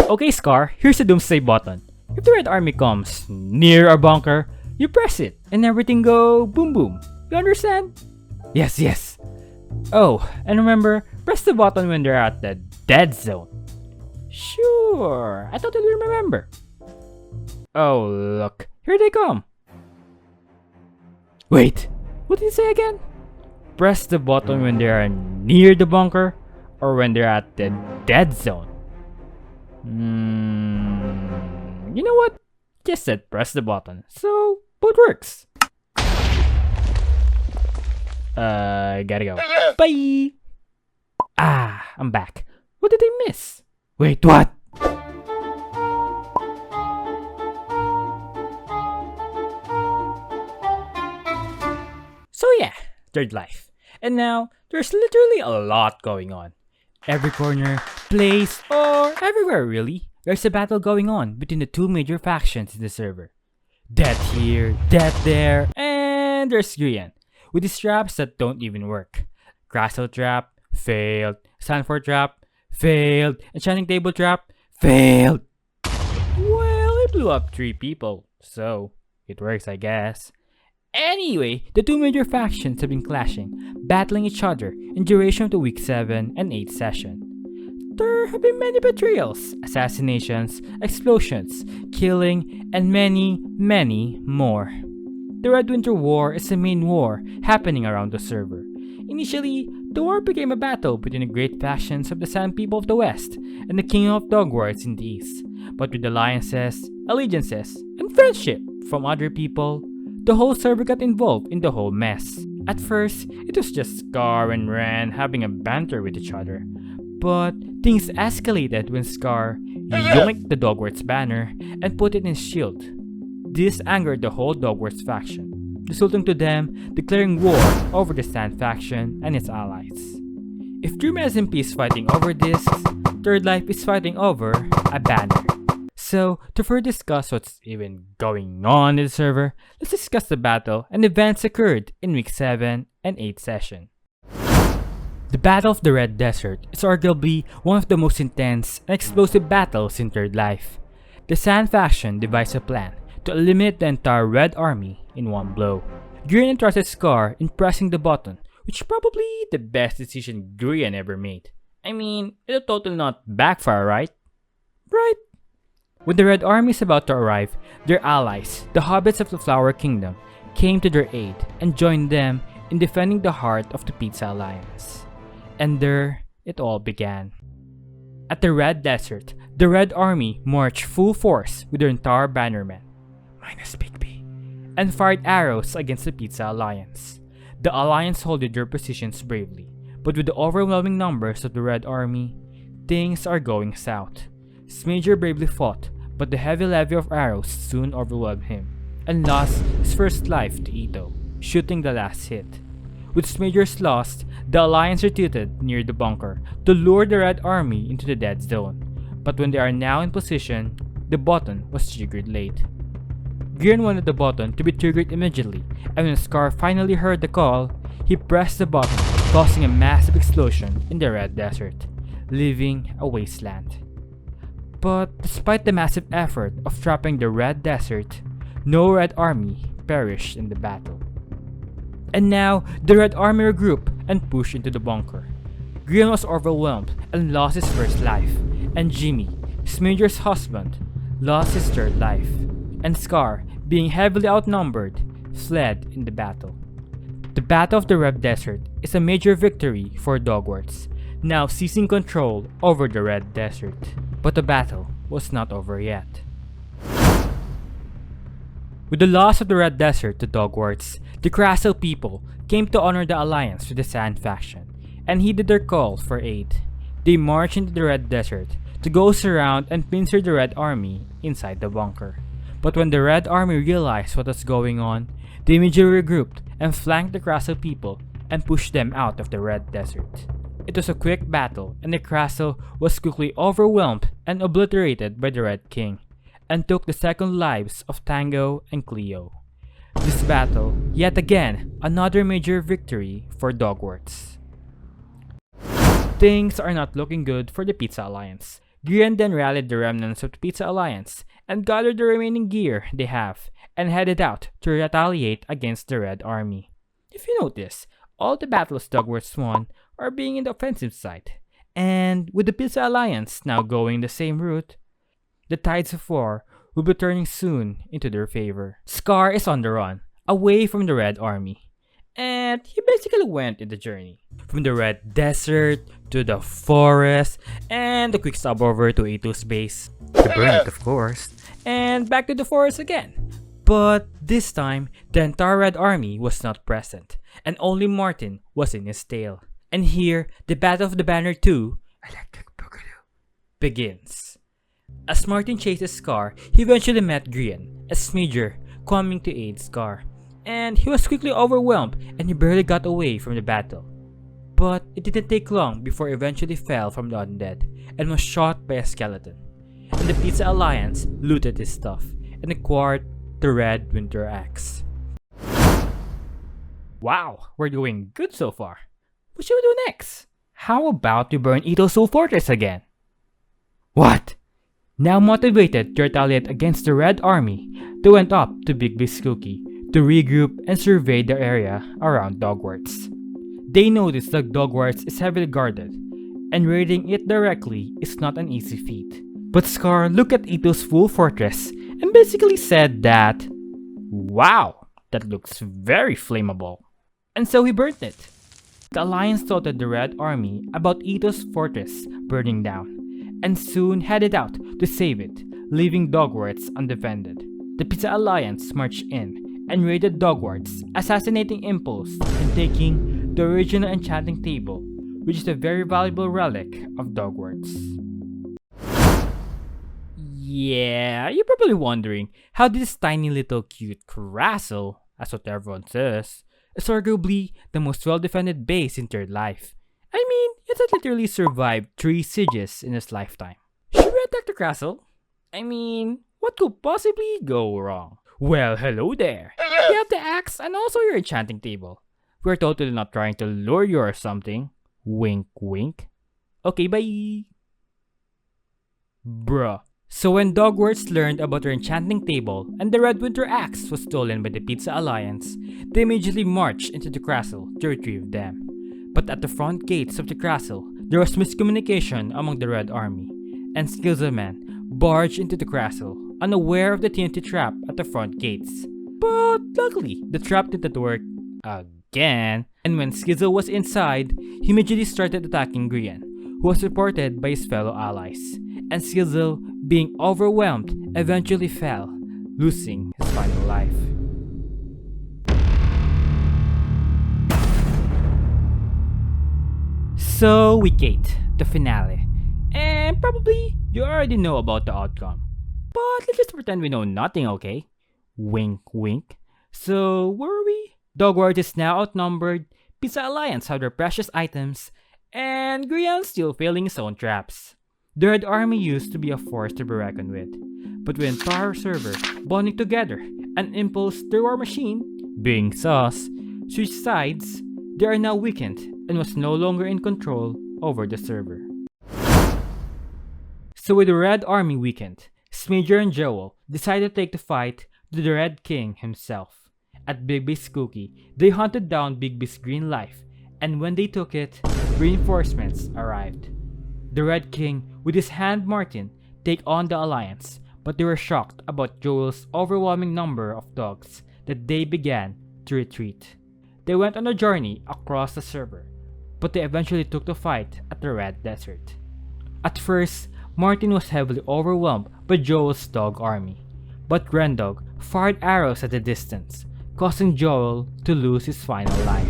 Okay, Scar, here's the doomsday button. If the Red Army comes near our bunker, you press it and everything go boom boom. You understand? Yes, yes. Oh, and remember, press the button when they're at the dead zone. Sure, I totally remember. Oh, look, here they come. Wait, what did you say again? Press the button when they are near the bunker or when they're at the dead zone. You know what? Just said press the button, so both works. Gotta go. Bye! Ah, I'm back. What did I miss? Wait, what? So yeah, Third Life. And now, there's literally a lot going on. Every corner, place, or everywhere really, there's a battle going on between the two major factions in the server. Death here, death there, and there's Grian, with his traps that don't even work. Crastle trap, failed. Sandford trap, failed. Enchanting table trap, failed. Well, it blew up 3 people, so it works I guess. Anyway, the two major factions have been clashing, battling each other in duration of the week 7 and 8 session. There have been many betrayals, assassinations, explosions, killing, and many, many more. The Red Winter War is the main war happening around the server. Initially, the war became a battle between the great factions of the Sand People of the West and the King of Dogwarts in the East. But with alliances, allegiances, and friendship from other people, the whole server got involved in the whole mess. At first, it was just Scar and Ren having a banter with each other. But things escalated when Scar yoinked the Dogwarts banner and put it in his shield. This angered the whole Dogwarts faction, resulting to them declaring war over the Sand faction and its allies. If Dream SMP is fighting over discs, Third Life is fighting over a banner. So, to further discuss what's even going on in the server, let's discuss the battle and events occurred in week 7 and 8 session. The Battle of the Red Desert is arguably one of the most intense and explosive battles in Third Life. The Sand faction devised a plan to eliminate the entire Red Army in one blow. Grian entrusted Scar in pressing the button, which is probably the best decision Grian ever made. I mean, it'll totally not backfire, right? Right? When the Red Army is about to arrive, their allies, the Hobbits of the Flower Kingdom, came to their aid and joined them in defending the heart of the Pizza Alliance. And there, it all began. At the Red Desert, the Red Army marched full force with their entire bannermen, minus Big B, and fired arrows against the Pizza Alliance. The Alliance held their positions bravely, but with the overwhelming numbers of the Red Army, things are going south. Smager bravely fought, but the heavy levy of arrows soon overwhelmed him, and lost his first life to Ito, shooting the last hit. With Smager's lost, the Alliance retreated near the bunker to lure the Red Army into the dead zone, but when they are now in position, the button was triggered late. Grian wanted the button to be triggered immediately, and when Scar finally heard the call, he pressed the button, causing a massive explosion in the Red Desert, leaving a wasteland. But despite the massive effort of trapping the Red Desert, no Red Army perished in the battle. And now, the Red Army regrouped and pushed into the bunker. Grian was overwhelmed and lost his first life, and Jimmy, Smager's husband, lost his third life, and Scar, being heavily outnumbered, fled in the battle. The Battle of the Red Desert is a major victory for Dogwarts, now seizing control over the Red Desert. But the battle was not over yet. With the loss of the Red Desert to Dogwarts, the Crastle people came to honor the alliance with the Sand faction and heeded their call for aid. They marched into the Red Desert to go surround and pincer the Red Army inside the bunker. But when the Red Army realized what was going on, they immediately regrouped and flanked the Crastle people and pushed them out of the Red Desert. It was a quick battle, and the Crastle was quickly overwhelmed and obliterated by the Red King, and took the second lives of Tango and Cleo. This battle, yet again, another major victory for Dogwarts. Things are not looking good for the Pizza Alliance. Grian then rallied the remnants of the Pizza Alliance and gathered the remaining gear they have and headed out to retaliate against the Red Army. If you notice, all the battles Dogwarts won are being in the offensive side, and with the Pizza Alliance now going the same route, the tides of war will be turning soon into their favor. Scar is on the run, away from the Red Army, and he basically went in the journey. From the Red Desert to the forest, and a quick stop over to A2's base, to burn it of course, and back to the forest again. But this time, the entire Red Army was not present, and only Martin was in his tail. And here, the Battle of the Banner 2 begins. As Martin chases Scar, he eventually met Grian, a Smeager, coming to aid Scar, and he was quickly overwhelmed and he barely got away from the battle. But it didn't take long before he eventually fell from the undead and was shot by a skeleton. And the Pizza Alliance looted his stuff and acquired the Red Winter Axe. Wow, we're doing good so far. What should we do next? How about we burn Ito's Soul Fortress again? What? Now motivated to retaliate against the Red Army, they went up to Big Biscookie to regroup and survey the area around Dogwarts. They noticed that Dogwarts is heavily guarded, and raiding it directly is not an easy feat. But Scar looked at Ito's full fortress and basically said that, "Wow, that looks very flammable." And so he burnt it. The Alliance told the Red Army about Ito's fortress burning down, and soon headed out to save it, leaving Dogwarts undefended. The Pizza Alliance marched in and raided Dogwarts, assassinating Impulse and taking the original enchanting table, which is a very valuable relic of Dogwarts. Yeah, you're probably wondering how this tiny little cute Crastle, as what everyone says, is arguably the most well-defended base in Third Life. I mean, it had literally survived 3 sieges in its lifetime. Should we attack the Crastle? I mean, what could possibly go wrong? Well, hello there. You have the axe and also your enchanting table. We're totally not trying to lure you or something. Wink wink. Okay, bye. Bruh. So when Dogwarts learned about their enchanting table and the Red Winter Axe was stolen by the Pizza Alliance, they immediately marched into the Crastle to retrieve them. But at the front gates of the Crastle, there was miscommunication among the Red Army, and Skillsman barged into the Crastle, unaware of the TNT trap at the front gates. But luckily, the trap didn't work again, and when Skizzle was inside, he immediately started attacking Grian, who was supported by his fellow allies, and Skizzle, being overwhelmed, eventually fell, losing his final life. So we gate the finale, and probably you already know about the outcome, but let's just pretend we know nothing, okay? Wink wink. So where are we? Dogwarts is now outnumbered, Pizza Alliance have their precious items, and Grian still failing his own traps. The Red Army used to be a force to be reckoned with, but with the entire server bonding together and Impulse, their war machine, being sus, switched sides, they are now weakened and was no longer in control over the server. So with the Red Army weakened, Smeager and Joel decided to take the fight to the Red King himself. At Big Biscookie, they hunted down Big Bis Green Life, and when they took it, reinforcements arrived. The Red King, with his hand Martin, take on the Alliance, but they were shocked about Joel's overwhelming number of dogs that they began to retreat. They went on a journey across the server, but they eventually took the fight at the Red Desert. At first, Martin was heavily overwhelmed by Joel's dog army, but Rendog fired arrows at a distance, causing Joel to lose his final life.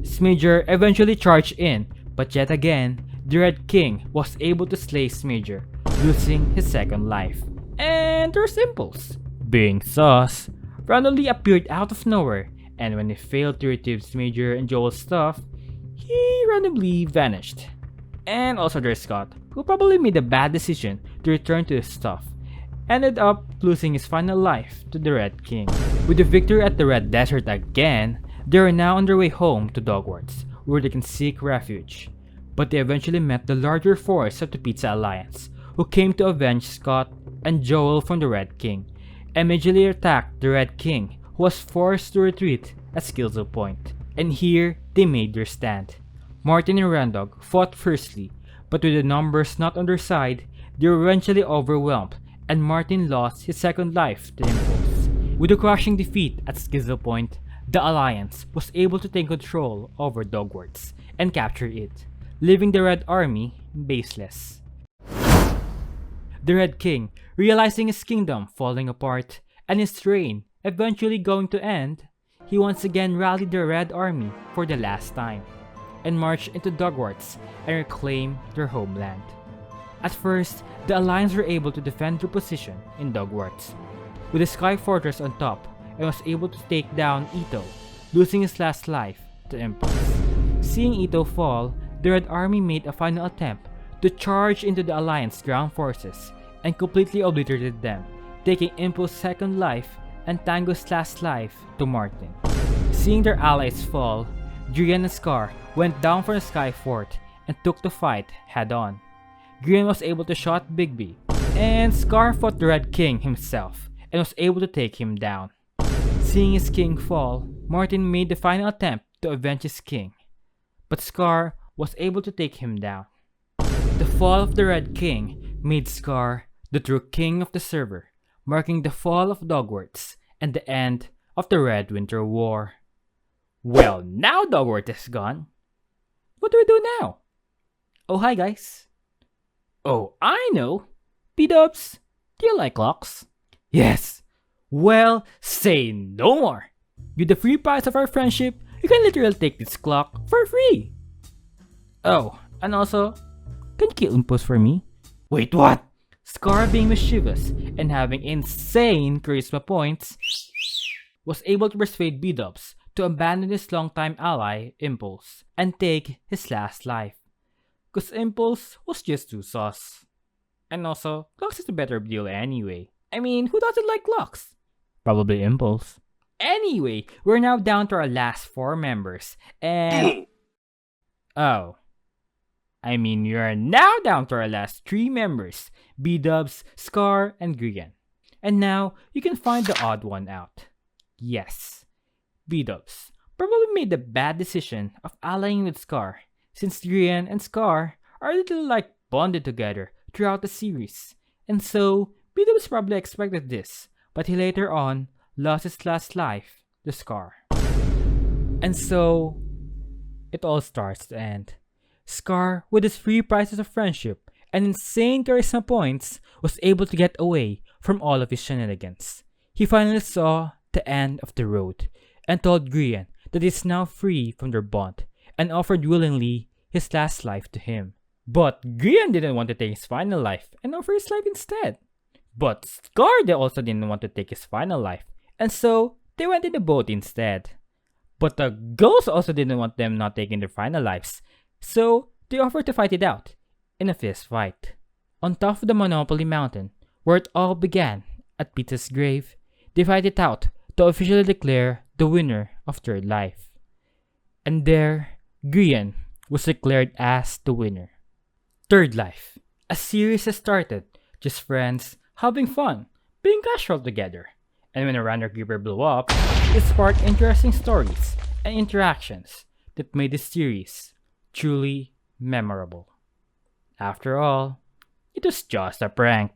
Smeager eventually charged in, but yet again, the Red King was able to slay Smeager, losing his second life. And there's Impulse, being sus, randomly appeared out of nowhere, and when he failed to retrieve Smeager and Joel's stuff, he randomly vanished. And also there's Scott, who probably made a bad decision to return to his stuff, ended up losing his final life to the Red King. With the victory at the Red Desert again, they are now on their way home to Dogwarts, where they can seek refuge. but they eventually met the larger force of the Pizza Alliance, who came to avenge Scott and Joel from the Red King, and immediately attacked the Red King, who was forced to retreat at Skills'll Point. And here, they made their stand. Martin and Randog fought fiercely, but with the numbers not on their side, they were eventually overwhelmed, and Martin lost his second life to Impulse. With a crushing defeat at Skills'll Point, the Alliance was able to take control over Dogwarts and capture it, leaving the Red Army baseless. The Red King, realizing his kingdom falling apart and his reign eventually going to end, he once again rallied the Red Army for the last time and marched into Dogwarts and reclaimed their homeland. At first, the Alliance were able to defend their position in Dogwarts, with the Sky Fortress on top, and was able to take down Ito, losing his last life to Impulse. Seeing Ito fall, the Red Army made a final attempt to charge into the Alliance ground forces and completely obliterated them, taking Impulse's second life and Tango's last life to Martin. Seeing their allies fall, Grian and Scar went down from the Sky Fort and took the fight head-on. Grian was able to shot Bigby, and Scar fought the Red King himself and was able to take him down. Seeing his king fall, Martin made the final attempt to avenge his king, but Scar was able to take him down. The fall of the Red King made Scar the true king of the server, marking the fall of Dogwarts and the end of the Red Winter War. Well, now Dogwarts is gone. What do we do now? Oh, hi guys. Oh, I know. P-dubs, do you like clocks? Yes. Well, say no more. With the free price of our friendship, you can literally take this clock for free. Oh, and also, can you kill Impulse for me? Wait, what? Scar, being mischievous and having insane charisma points, was able to persuade B-dubs to abandon his longtime ally, Impulse, and take his last life. Cause Impulse was just too sus. And also, clocks is a better deal anyway. I mean, who doesn't like clocks? Probably Impulse. Anyway, we're now down to our last 4 members, and... Oh. I mean, you're now down to our last 3 members, B-dubs, Scar, and Grian. And now, you can find the odd one out. Yes. B-dubs probably made the bad decision of allying with Scar, since Grian and Scar are a little like bonded together throughout the series. And so, B-dubs probably expected this, but he later on lost his last life to Scar. And so, it all starts to end. Scar, with his free prices of friendship and insane charisma points, was able to get away from all of his shenanigans. He finally saw the end of the road and told Grian that he is now free from their bond and offered willingly his last life to him. But Grian didn't want to take his final life and offer his life instead. But Scar also didn't want to take his final life, and so they went in the boat instead. But the ghosts also didn't want them not taking their final lives, so they offered to fight it out in a fist fight. On top of the Monopoly Mountain, where it all began, at Pizza's grave, they fight it out to officially declare the winner of Third Life. And there, Grian was declared as the winner. Third Life, a series has started, just friends having fun, being casual together. And when a Runner Creeper blew up, it sparked interesting stories and interactions that made the series truly memorable. After all, it was just a prank.